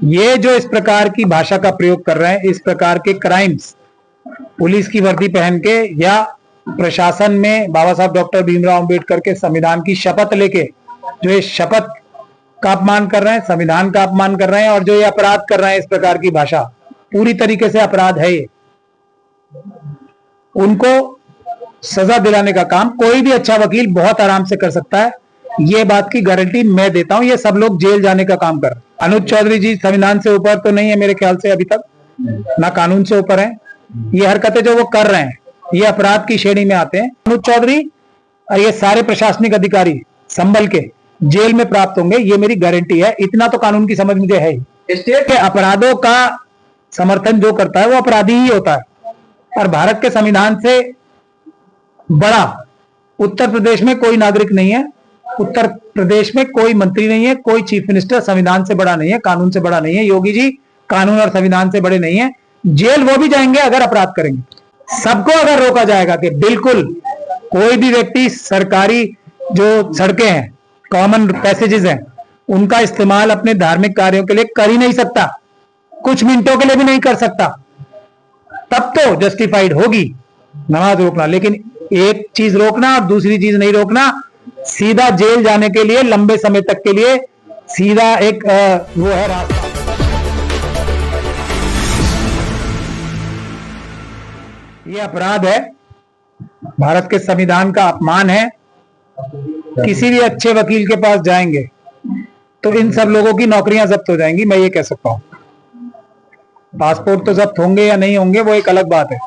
ये जो इस प्रकार की भाषा का प्रयोग कर रहे हैं, इस प्रकार के क्राइम्स पुलिस की वर्दी पहन के या प्रशासन में बाबा साहब डॉक्टर भीमराव अंबेडकर के संविधान की शपथ लेके जो ये शपथ का अपमान कर रहे हैं, संविधान का अपमान कर रहे हैं और जो ये अपराध कर रहे हैं, इस प्रकार की भाषा पूरी तरीके से अपराध है। ये उनको सजा दिलाने का काम कोई भी अच्छा वकील बहुत आराम से कर सकता है। ये बात की गारंटी मैं देता हूं। ये सब लोग जेल जाने का काम कर रहे हैं। अनुज चौधरी जी संविधान से ऊपर तो नहीं है मेरे ख्याल से, अभी तक ना कानून से ऊपर है। ये हरकतें जो वो कर रहे हैं ये अपराध की श्रेणी में आते हैं। अनुज चौधरी और ये सारे प्रशासनिक अधिकारी संभल के जेल में प्राप्त होंगे, ये मेरी गारंटी है। इतना तो कानून की समझ मुझे है ही। स्टेट के अपराधों का समर्थन जो करता है वो अपराधी ही होता है। और भारत के संविधान से बड़ा उत्तर प्रदेश में कोई नागरिक नहीं है। उत्तर प्रदेश में कोई मंत्री नहीं है, कोई चीफ मिनिस्टर संविधान से बड़ा नहीं है, कानून से बड़ा नहीं है। योगी जी कानून और संविधान से बड़े नहीं है। जेल वो भी जाएंगे अगर अपराध करेंगे। सबको अगर रोका जाएगा कि बिल्कुल कोई भी व्यक्ति सरकारी जो सड़कें हैं, कॉमन पैसेजेस हैं, उनका इस्तेमाल अपने धार्मिक कार्यों के लिए कर ही नहीं सकता, कुछ मिनटों के लिए भी नहीं कर सकता, तब तो जस्टिफाइड होगी नमाज रोकना। लेकिन एक चीज रोकना और दूसरी चीज नहीं रोकना, सीधा जेल जाने के लिए लंबे समय तक के लिए सीधा एक वो है रास्ता। ये अपराध है, भारत के संविधान का अपमान है। किसी भी अच्छे वकील के पास जाएंगे तो इन सब लोगों की नौकरियां जब्त हो जाएंगी, मैं ये कह सकता हूं। पासपोर्ट तो जब्त होंगे या नहीं होंगे वो एक अलग बात है।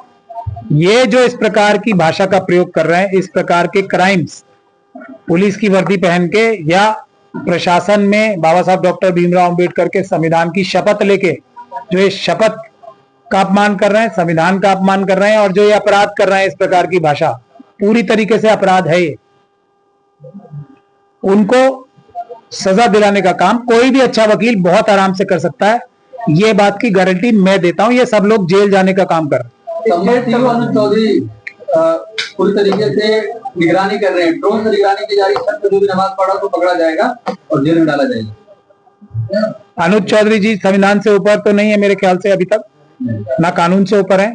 ये जो इस प्रकार की भाषा का प्रयोग कर रहे हैं, इस प्रकार के क्राइम्स पुलिस की वर्दी पहन के या प्रशासन में बाबा साहब डॉक्टर भीमराव अंबेडकर के संविधान की शपथ लेके जो ये शपथ का अपमान कर रहे हैं, संविधान का अपमान कर रहे हैं और जो ये अपराध कर रहे हैं, इस प्रकार की भाषा पूरी तरीके से अपराध है। ये उनको सजा दिलाने का काम कोई भी अच्छा वकील बहुत आराम से कर सकता है। ये बात की गारंटी मैं देता हूं। ये सब लोग जेल जाने का काम कर रहे हैं। अनुज चौधरी पूरी तरीके से निगरानी कर रहे हैं, ड्रोन से निगरानी की जा रही है। जो भी नमाज पढ़ा तो पकड़ा जाएगा और जेल में डाला जाएगा। अनुज चौधरी जी संविधान से ऊपर तो नहीं है मेरे ख्याल से, अभी तक ना कानून से ऊपर है।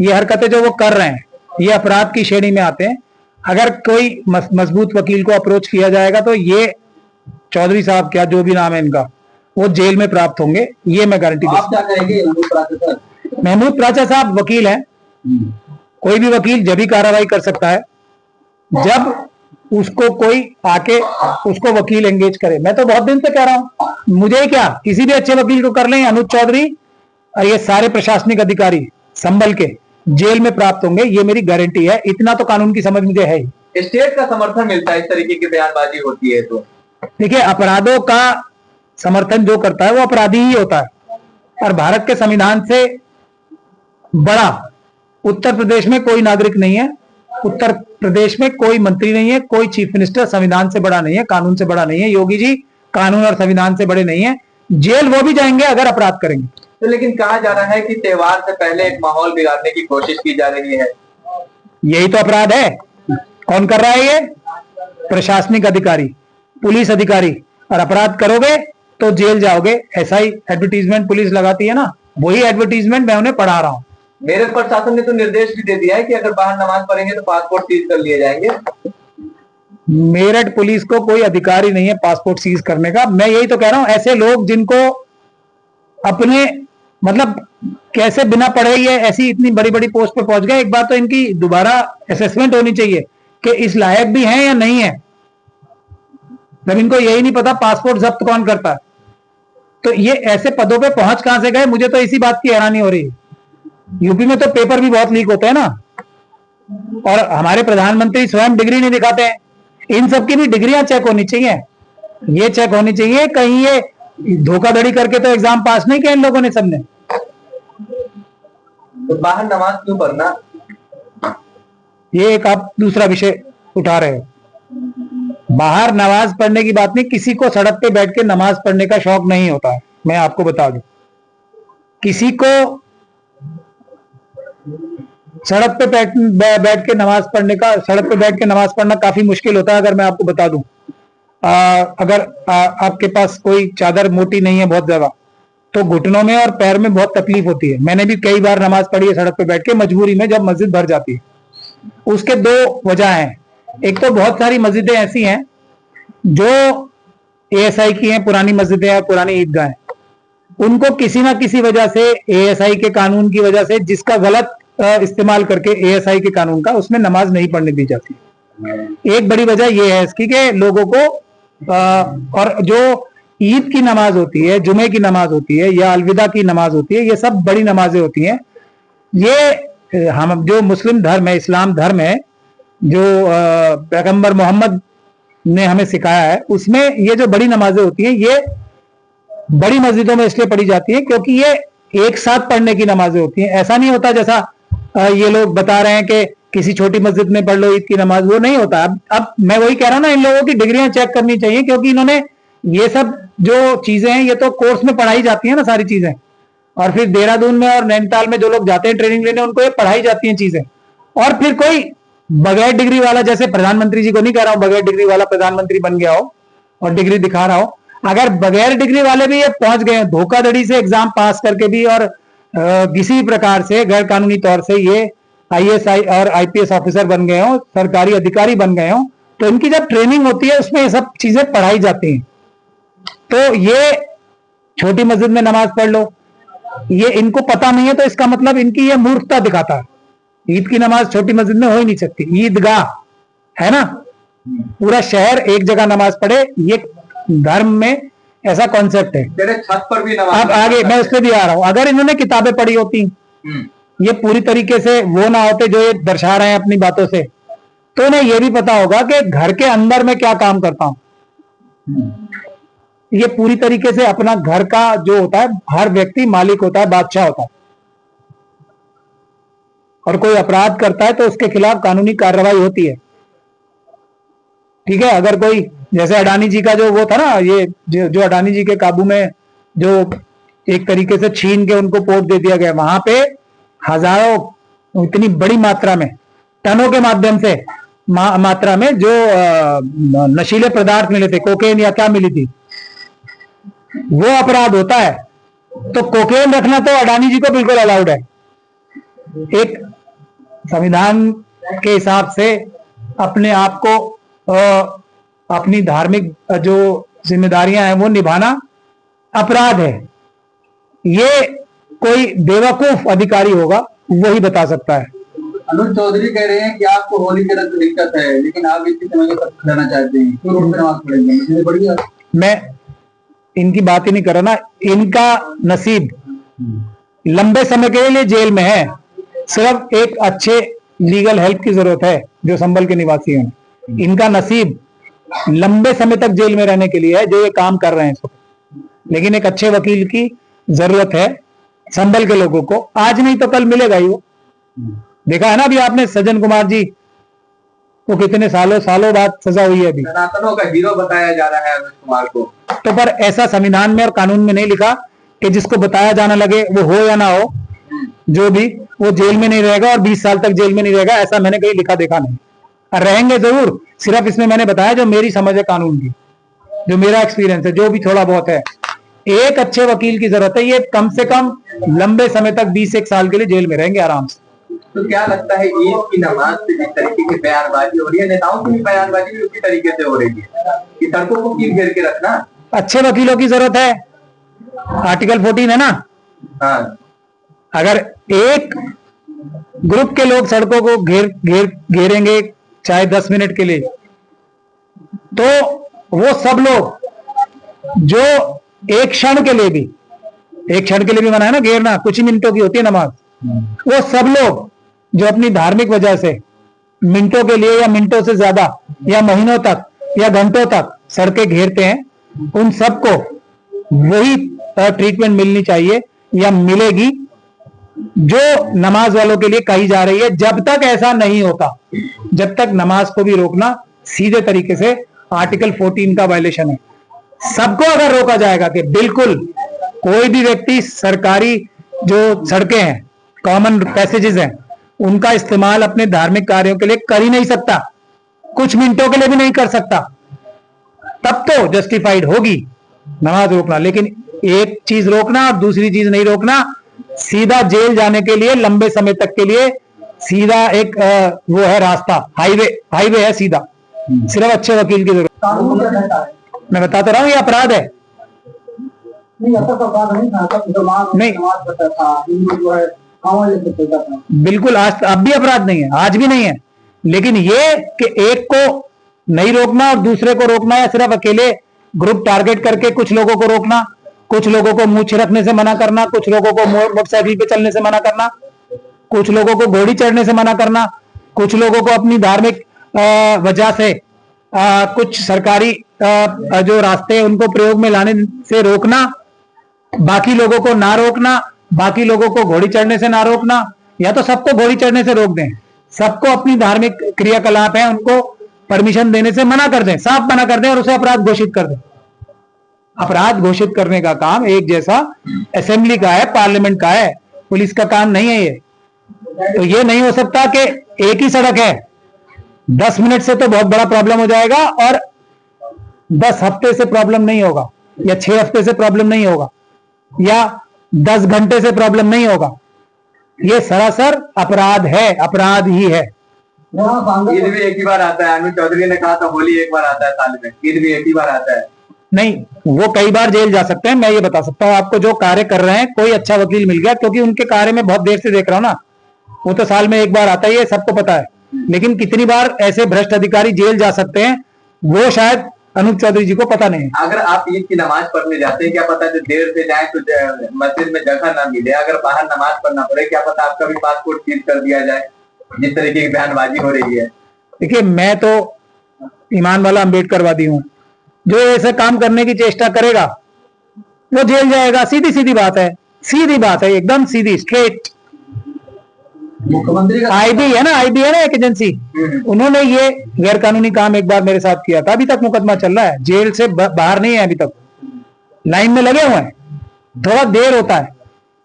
ये हरकतें जो वो कर रहे हैं ये अपराध की श्रेणी में आते हैं। अगर कोई मजबूत वकील को अप्रोच किया जाएगा तो ये चौधरी साहब, क्या जो भी नाम है इनका, वो जेल में प्राप्त होंगे, ये मैं गारंटी आप क्या कहेंगे? महमूद प्राचा साहब वकील हैं। कोई भी वकील जब भी कार्रवाई कर सकता है जब उसको कोई आके उसको वकील एंगेज करे। मैं तो बहुत दिन से कह रहा हूं, मुझे क्या, किसी भी अच्छे वकील को कर लें। अनुज चौधरी और ये सारे प्रशासनिक अधिकारी संभल के जेल में प्राप्त होंगे, ये मेरी गारंटी है। इतना तो कानून की समझ मुझे है ही। स्टेट का समर्थन मिलता है इस तरीके की बयानबाजी होती है तो देखिए, अपराधों का समर्थन जो करता है वो अपराधी ही होता है। और भारत के संविधान से बड़ा उत्तर प्रदेश में कोई नागरिक नहीं है। उत्तर प्रदेश में कोई मंत्री नहीं है, कोई चीफ मिनिस्टर संविधान से बड़ा नहीं है, कानून से बड़ा नहीं है। योगी जी कानून और संविधान से बड़े नहीं है। जेल वो भी जाएंगे अगर अपराध करेंगे। तो लेकिन कहा जा रहा है कि त्योहार से पहले एक माहौल बिगाड़ने की कोशिश की जा रही है। यही तो अपराध है। कौन कर रहा है? ये प्रशासनिक अधिकारी, पुलिस अधिकारी। और अपराध करोगे तो जेल जाओगे। ऐसा ही एडवर्टीजमेंट पुलिस लगाती है ना, वही एडवर्टीजमेंट मैं उन्हें पढ़ा रहा हूं। मेरठ प्रशासन ने तो निर्देश भी दे दिया है कि अगर बाहर नमाज पढ़ेंगे तो पासपोर्ट सीज कर लिए जाएंगे। मेरठ पुलिस को कोई अधिकार ही नहीं है पासपोर्ट सीज करने का। मैं यही तो कह रहा हूं, ऐसे लोग जिनको अपने मतलब कैसे बिना पढ़े ही ऐसी इतनी बड़ी बड़ी पोस्ट पे पहुंच गए, एक बार तो इनकी दोबारा असेसमेंट होनी चाहिए कि इस लायक भी हैं या नहीं है। जब इनको यही नहीं पता पासपोर्ट जब्त कौन करता है, तो ये ऐसे पदों पे पहुंच कहां से गए? मुझे तो इसी बात की हैरानी हो रही है। यूपी में तो पेपर भी बहुत लीक होते हैं ना, और हमारे प्रधानमंत्री स्वयं डिग्री नहीं दिखाते हैं। इन सब की भी डिग्रियां चेक होनी चाहिए। ये चेक होनी चाहिए कहीं ये धोखाधड़ी करके तो एग्जाम पास नहीं किया इन लोगों ने सबने। तो बाहर नमाज क्यों पढ़ना? ये एक आप दूसरा विषय उठा रहे हो। बाहर नमाज पढ़ने की बात नहीं, किसी को सड़क पे बैठ के नमाज पढ़ने का शौक नहीं होता है। मैं आपको बता दूं, किसी को सड़क पे बैठ के नमाज पढ़ने का, सड़क पे बैठ के नमाज पढ़ना काफी मुश्किल होता है। अगर मैं आपको बता दूं, अगर आपके पास कोई चादर मोटी नहीं है बहुत ज्यादा, तो घुटनों में और पैर में बहुत तकलीफ होती है। मैंने भी कई बार नमाज पढ़ी है सड़क पे बैठ के, मजबूरी में, जब मस्जिद भर जाती है। उसके दो वजह हैं। एक तो बहुत सारी मस्जिदें ऐसी हैं जो एएसआई की हैं, पुरानी मस्जिदें हैं, पुरानी ईदगाह हैं, उनको किसी ना किसी वजह से, एएसआई के कानून की वजह से, जिसका गलत इस्तेमाल करके एएसआई के कानून का, उसमें नमाज नहीं पढ़ने दी जाती। एक बड़ी वजह यह है इसकी कि लोगों को और जो ईद की नमाज होती है, जुमे की नमाज होती है, या अलविदा की नमाज होती है, ये सब बड़ी नमाजें होती हैं। ये हम जो मुस्लिम धर्म है, इस्लाम धर्म है, जो पैगंबर मोहम्मद ने हमें सिखाया है, उसमें ये जो बड़ी नमाजें होती हैं, ये बड़ी मस्जिदों में इसलिए पढ़ी जाती है क्योंकि ये एक साथ पढ़ने की नमाजें होती हैं। ऐसा नहीं होता जैसा ये लोग बता रहे हैं कि किसी छोटी मस्जिद में पढ़ लो ईद की नमाज, वो नहीं होता। अब मैं वही कह रहा हूं ना, इन लोगों की डिग्रियां चेक करनी चाहिए, क्योंकि इन्होंने ये सब जो चीजें हैं, ये तो कोर्स में पढ़ाई जाती है ना सारी चीजें, और फिर देहरादून में और नैनीताल में जो लोग जाते हैं ट्रेनिंग लेने, उनको ये पढ़ाई जाती हैं चीजें। और फिर कोई बगैर डिग्री वाला, जैसे प्रधानमंत्री जी को नहीं कह रहा हूं बगैर डिग्री वाला प्रधानमंत्री बन गया हो और डिग्री दिखा रहा हो, अगर बगैर डिग्री वाले भी ये पहुंच गए, धोखाधड़ी से एग्जाम पास करके भी, और किसी प्रकार से गैर कानूनी तौर से ये आईएएस और आईपीएस ऑफिसर बन गए हो, सरकारी अधिकारी बन गए हो, तो इनकी जब ट्रेनिंग होती है उसमें ये सब चीजें पढ़ाई जाती हैं। तो ये छोटी मस्जिद में नमाज पढ़ लो, ये इनको पता नहीं है, तो इसका मतलब इनकी ये मूर्खता दिखाता है। ईद की नमाज छोटी मस्जिद में हो ही नहीं सकती, ईदगाह है ना, पूरा शहर एक जगह नमाज पढ़े, ये धर्म में ऐसा कॉन्सेप्ट है। तेरे छत पर भी नमाज। अब आगे मैं उस पर भी आ रहा हूं। अगर इन्होंने किताबें पढ़ी होती, ये पूरी तरीके से वो ना होते जो ये दर्शा रहे हैं अपनी बातों से, तो उन्हें ये भी पता होगा कि घर के अंदर में क्या काम करता हूं। ये पूरी तरीके से अपना घर का जो होता है, हर व्यक्ति मालिक होता है, बादशाह होता है, और कोई अपराध करता है तो उसके खिलाफ कानूनी कार्रवाई होती है। ठीक है, अगर कोई, जैसे अडानी जी का जो वो था ना, ये जो अडानी जी के काबू में जो एक तरीके से छीन के उनको पोर्ट दे दिया गया, वहां पे हजारों, इतनी बड़ी मात्रा में, टनों के माध्यम से मात्रा में जो नशीले पदार्थ मिले थे, कोकेन या क्या मिली थी, वो अपराध होता है। तो कोकेन रखना तो अडानी जी को बिल्कुल अलाउड है। एक संविधान के हिसाब से अपने आप को, अपनी धार्मिक जो जिम्मेदारियां हैं वो निभाना अपराध है। ये कोई बेवकूफ अधिकारी होगा वही बता सकता है। अनुज चौधरी कह रहे हैं कि आपको होली के रंग दिक्कत है, लेकिन आप इसी समय को सब जाना चाहते हैं, क्यों रोड पे नमाज पढ़ेंगे? बढ़िया, मैं इनकी बात ही नहीं कर रहा ना। इनका नसीब लंबे समय के लिए जेल में है, सिर्फ एक अच्छे लीगल हेल्प की जरूरत है जो संभल के निवासी हैं। इनका नसीब लंबे समय तक जेल में रहने के लिए है जो ये काम कर रहे हैं इसको, लेकिन एक अच्छे वकील की जरूरत है संभल के लोगों को। आज नहीं तो कल मिलेगा ही वो। देखा है ना अभी आपने सज्जन कुमार जी को, कितने सालों बाद सजा हुई है। अभी सनातनों का हीरो बताया जा रहा है अनुज कुमार को। तो पर ऐसा संविधान में और कानून में नहीं लिखा कि जिसको बताया जाना लगे, वो हो या ना हो, जो भी, वो जेल में नहीं रहेगा और 20 साल तक जेल में नहीं रहेगा, ऐसा मैंने कहीं लिखा देखा नहीं। और रहेंगे जरूर, सिर्फ इसमें मैंने बताया जो मेरी समझ है कानून की, जो मेरा एक्सपीरियंस है, जो भी थोड़ा बहुत है। एक अच्छे वकील की जरूरत है। ये कम से कम लंबे समय तक 20-1 साल के लिए जेल में रहेंगे आराम से। तो क्या लगता है ईद की नमाज से जिस तरीके की बयानबाजी हो रही है, नेताओं की बयानबाजी भी उसी तरीके से हो रही है कि सड़कों को घेर के रखना? अच्छे वकीलों की जरूरत है। आर्टिकल 14 है ना। हाँ, अगर एक ग्रुप के लोग सड़कों को घेरेंगे चाहे 10 मिनट के लिए, तो वो सब लोग जो एक क्षण के लिए भी मना है ना घेरना, कुछ ही मिनटों की होती है नमाज, वो सब लोग जो अपनी धार्मिक वजह से मिनटों के लिए या मिनटों से ज्यादा या महीनों तक या घंटों तक सड़कें घेरते हैं, उन सबको वही ट्रीटमेंट मिलनी चाहिए या मिलेगी जो नमाज वालों के लिए कही जा रही है। जब तक ऐसा नहीं होता, जब तक नमाज को भी रोकना सीधे तरीके से आर्टिकल 14 का वायलेशन है। सबको अगर रोका जाएगा कि बिल्कुल कोई भी व्यक्ति सरकारी जो सड़कें हैं, कॉमन पैसेजेस हैं, उनका इस्तेमाल अपने धार्मिक कार्यों के लिए कर ही नहीं सकता, कुछ मिनटों के लिए भी नहीं कर सकता, तब तो जस्टिफाइड होगी नमाज रोकना। लेकिन एक चीज रोकना और दूसरी चीज नहीं रोकना, सीधा जेल जाने के लिए लंबे समय तक के लिए सीधा एक वो है रास्ता, हाईवे है सीधा, सिर्फ अच्छे वकील की जरूरत। कानून क्या कहता है? मैं बता तो रहा हूँ ये अपराध है। नहीं, ऐसा तो अपराध नहीं था, सब मुसलमान नहीं। नमाज पढ़ता था, हिंदू जो है कांवड़ लेके चलता था। बिल्कुल, आज अब भी अपराध नहीं है, आज भी नहीं है, लेकिन ये कि एक को नहीं रोकना और दूसरे को रोकना, या सिर्फ अकेले ग्रुप टारगेट करके कुछ लोगों को रोकना, कुछ लोगों को मुंह छिड़कने से मना करना, कुछ लोगों को मोटरसाइकिल पे चलने से मना करना, कुछ लोगों को घोड़ी चढ़ने से मना करना, कुछ लोगों को अपनी धार्मिक वजह से कुछ सरकारी जो रास्ते हैं उनको प्रयोग में लाने से रोकना, बाकी लोगों को ना रोकना, बाकी लोगों को घोड़ी चढ़ने से ना रोकना, या तो सबको घोड़ी चढ़ने से रोक दें, सबको अपनी धार्मिक क्रियाकलाप है उनको परमिशन देने से मना कर दें, साफ मना कर दें और उसे अपराध घोषित कर दें। अपराध घोषित करने का काम एक जैसा असेंबली का है, पार्लियामेंट का है, पुलिस का काम नहीं है ये। तो ये नहीं हो सकता कि एक ही सड़क है, 10 मिनट से तो बहुत बड़ा प्रॉब्लम हो जाएगा, और 10 हफ्ते से प्रॉब्लम नहीं होगा, या 6 हफ्ते से प्रॉब्लम नहीं होगा, या 10 घंटे से प्रॉब्लम नहीं होगा। ये सरासर अपराध है, अपराध ही है। ईद भी एक ही बार आता है, अनुज चौधरी ने कहा था होली एक बार आता है साल में, ईद भी एक ही बार आता है। नहीं, वो कई बार जेल जा सकते हैं। मैं ये बता सकता हूँ आपको, जो कार्य कर रहे हैं, कोई अच्छा वकील मिल गया, क्योंकि उनके कार्य में बहुत देर से देख रहा हूं ना, वो तो साल में एक बार आता ही है, सबको पता है। लेकिन कितनी बार ऐसे भ्रष्ट अधिकारी जेल जा सकते हैं, वो शायद अनुज चौधरी जी को पता नहीं है। अगर आप ईद की नमाज पढ़ने जाते हैं, क्या पता है देर से जाए तो मस्जिद में जगह ना मिले, अगर बाहर नमाज पढ़ना पड़े, क्या पता आपका भी पासपोर्ट सीज कर दिया जाए, जिस तरीके की बयानबाजी हो रही है। देखिए, मैं तो ईमान वाला अम्बेडकरवादी हूँ, जो ऐसे काम करने की चेष्टा करेगा वो जेल जाएगा, सीधी सीधी बात है, सीधी बात है, एकदम सीधी स्ट्रेट। मुख्यमंत्री का आईबी है ना एक एजेंसी, उन्होंने ये गैर कानूनी काम एक बार मेरे साथ किया था, अभी तक मुकदमा चल रहा है, जेल से बाहर नहीं है, अभी तक लाइन में लगे हुए हैं। थोड़ा देर होता है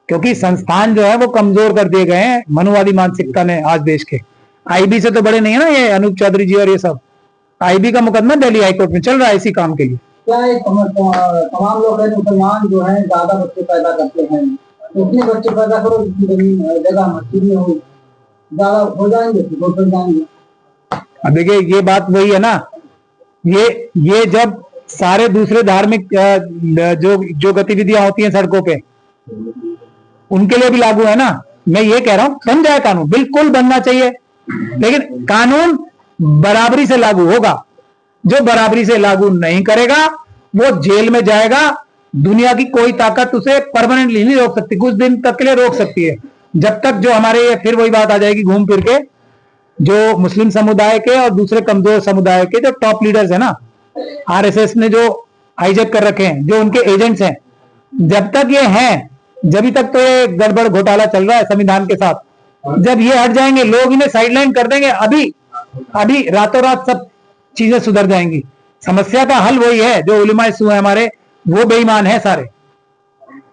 क्योंकि संस्थान जो है वो कमजोर कर दिए गए हैं मनुवादी मानसिकता ने आज देश के। आईबी से तो बड़े नहीं है ना ये अनुज चौधरी जी और ये सब। आईबी का मुकदमा दिल्ली हाईकोर्ट में चल रहा है इसी काम के लिए। क्या एक तमाम लोग हैं मुसलमान जो हैं ज्यादा बच्चे पैदा करते हैं, उतने बच्चे पैदा करो जितनी जगह मस्जिद में हो, ज्यादा हो जाएंगे तो बन जाएंगे। अब देखिए, ये बात वही है ना, ये जब सारे दूसरे धार्मिक जो गतिविधियां होती हैं सड़कों पे, उनके लिए भी लागू है ना। मैं ये कह रहा हूं बन जाए कानून, बिल्कुल बनना चाहिए, लेकिन कानून बराबरी से लागू होगा। जो बराबरी से लागू नहीं करेगा वो जेल में जाएगा। दुनिया की कोई ताकत उसे परमानेंटली नहीं रोक सकती, कुछ दिन तक के लिए रोक सकती है, जब तक जो हमारे, फिर वही बात आ जाएगी घूम फिर के, जो मुस्लिम समुदाय के और दूसरे कमजोर समुदाय के जो टॉप लीडर्स हैं ना, आरएसएस ने जो हाईजैक कर रखे हैं, जो उनके एजेंट्स हैं, जब तक ये हैं, जब तक तो ये गड़बड़ घोटाला चल रहा है संविधान के साथ। जब ये हट जाएंगे, लोग इन्हें साइडलाइन कर देंगे, अभी रातों रात सब चीजें सुधर जाएंगी। समस्या का हल वही है, जो उलमा सू है हमारे, वो बेईमान है सारे,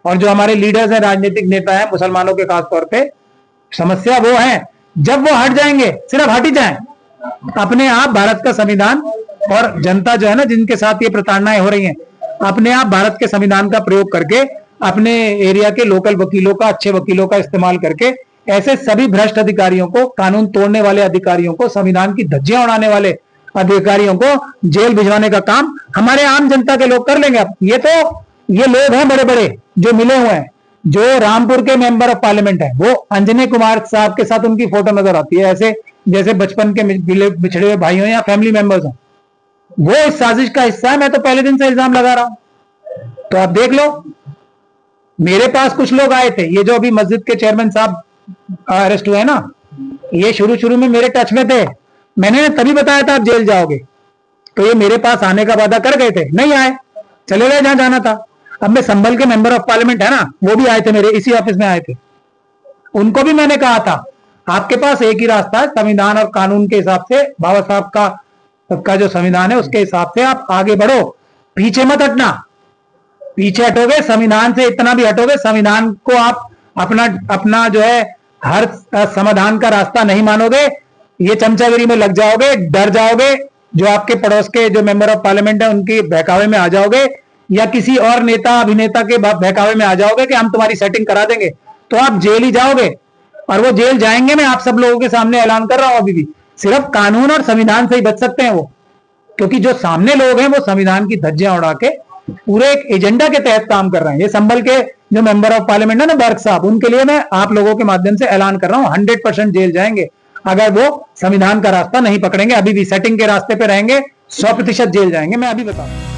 और जो हमारे लीडर्स हैं, राजनीतिक नेता हैं मुसलमानों के खास तौर पे, समस्या वो है। जब वो हट जाएंगे, सिर्फ हट ही जाए, अपने आप भारत का संविधान और जनता जो है ना, जिनके साथ ये प्रताड़नाएं हो रही हैं, अपने आप भारत के संविधान का प्रयोग करके, अपने एरिया के लोकल वकीलों का, अच्छे वकीलों का इस्तेमाल करके, ऐसे सभी भ्रष्ट अधिकारियों को, कानून तोड़ने वाले अधिकारियों को, संविधान की धज्जियां उड़ाने वाले अधिकारियों को जेल भिजवाने का काम हमारे आम जनता के लोग कर लेंगे। ये लोग हैं बड़े बड़े जो मिले हुए हैं, जो रामपुर के मेंबर ऑफ पार्लियामेंट है, वो अंजनी कुमार साहब के साथ उनकी फोटो नजर आती है, ऐसे जैसे बचपन के बिछड़े हुए भाइयों या फैमिली मेंबर्स हो। वो इस साजिश का हिस्सा है। मैं तो पहले दिन से इल्जाम लगा रहा हूं, तो आप देख लो। मेरे पास कुछ लोग आए थे, ये जो अभी मस्जिद के चेयरमैन साहब अरेस्ट हुए ना, ये शुरू में मेरे टच में थे। मैंने तभी बताया था आप जेल जाओगे, तो ये मेरे पास आने का वादा कर गए थे, नहीं आए, चले गए जहां जाना था। अब मैं संभल के मेंबर ऑफ पार्लियामेंट है ना, वो भी आए थे, मेरे इसी ऑफिस में आए थे। उनको भी मैंने कहा था आपके पास एक ही रास्ता है, संविधान और कानून के हिसाब से, बाबा साहब का जो संविधान है उसके हिसाब से आप आगे बढ़ो, पीछे मत हटना। पीछे हटोगे, संविधान से इतना भी हटोगे, संविधान को आप अपना जो है हर समाधान का रास्ता नहीं मानोगे, ये चमचागिरी में लग जाओगे, डर जाओगे, जो आपके पड़ोस के जो मेंबर ऑफ पार्लियामेंट है उनकी बहकावे में आ जाओगे, या किसी और नेता अभिनेता के बहकावे में आ जाओगे कि हम तुम्हारी सेटिंग करा देंगे, तो आप जेल ही जाओगे। और वो जेल जाएंगे, मैं आप सब लोगों के सामने ऐलान कर रहा हूं, अभी भी सिर्फ कानून और संविधान से ही बच सकते हैं वो, क्योंकि जो सामने लोग हैं वो संविधान की धज्जियां उड़ा के पूरे एक एजेंडा के तहत काम कर रहे हैं। ये संभल के जो मेंबर ऑफ पार्लियामेंट है ना बर्क साहब, उनके लिए मैं आप लोगों के माध्यम से ऐलान कर रहा हूं 100% जेल जाएंगे अगर वो संविधान का रास्ता नहीं पकड़ेंगे, अभी भी सेटिंग के रास्ते पे रहेंगे, 100% जेल जाएंगे, मैं अभी बताऊं।